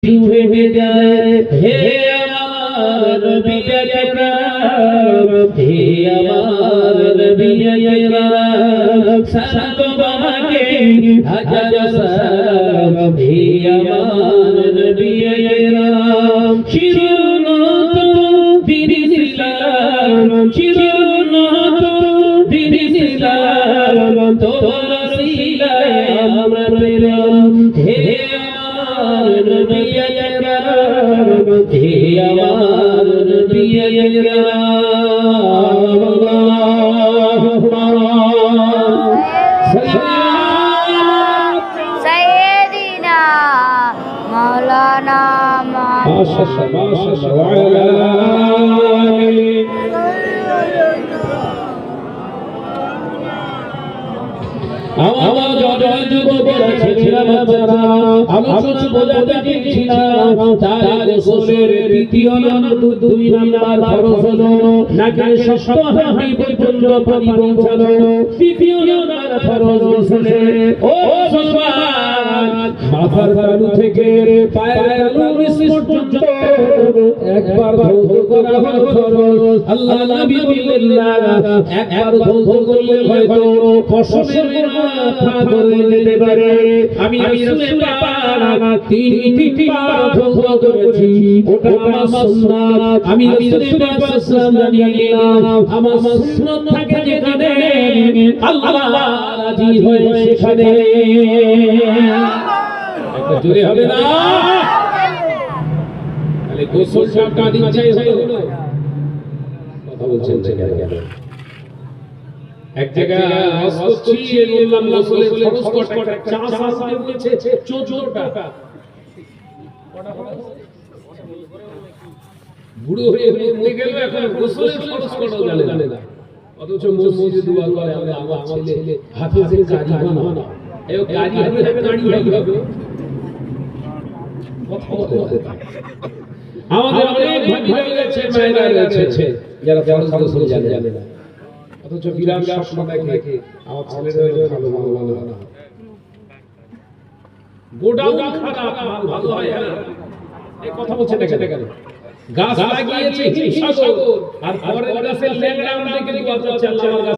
হয়ে যায়। হে আমার নবী আকরাম, হে আমার নবী আকরাম, সালাম তোমাকে হাজার সালাম। হে আমার নবী আকরাম, চিরনত দিন ইসলাম, চিরনত দিন ইসলাম, তোমার সিলায় আমরা পেলাম। হে আমার নবী আকরাম, হে আমার নবী سيدنا مولانا আমার জয় যুবকেরা ছেলেরা বাচ্চারা আলোচনা বোঝাতে চেয়েছিলাম। তার গোসলের দ্বিতীয় নম্বর 2 নাম্বার ফরজ হলো নাকের সপ্তাহান্তি পর্যন্ত পানি পৌঁছানো। তৃতীয় নাম্বার ফরজ গোসলে ও মুসলমান, মাথার তালু থেকে পায়ের তালু পর্যন্ত একবার ধৌত করা হলো ফরজ। আল্লাহ নবী বললেন একবার ধৌত করলে হয়তো পশমের মাথা ধরে নিতে পারে। আমি রাসূলের পাক তিনবার ধৌত করেছি, ওটা আমার সুন্নাত। আমি রাসূলের পাক সাল্লাল্লাহু জানিয়ে দিলাম, আমার সুন্নাত থাকে যেখানে আল্লাহ রাজি হয় সেখানে। একটা জোরে হবে না? তাহলে গোসলটা কার ইচ্ছায় হলো? কথা বলছেন কেন? এক জায়গায় হস্তছি বললাম গোসলের ফরজ কটা, চা সাজতে বলেছে 14টা। বুড়ো হয়ে মরে গেল, এখন গোসলের ফরজ কটা জানে না। অথচ মসজিদে দোয়া করে আমার ছেলে হাফেজের কারি বানাও। এই কারি হবে না, কারি হবে। আমাদের অনেক ভাগিরা রয়েছে, মায়েরা রয়েছে যারা ফরজ গোসল জানে না। অথচ বিরাট সময় দেখে আমার ছেলেরা ভালো না, গোডাউন খারাপ, মাল ভালো হয় না। এই কথা বলছে কেন? গাছ লাগিয়েছে হিমসাগর, আর পরের গাছের ল্যাংড়া দেখে দোয়া করছে আল্লাহ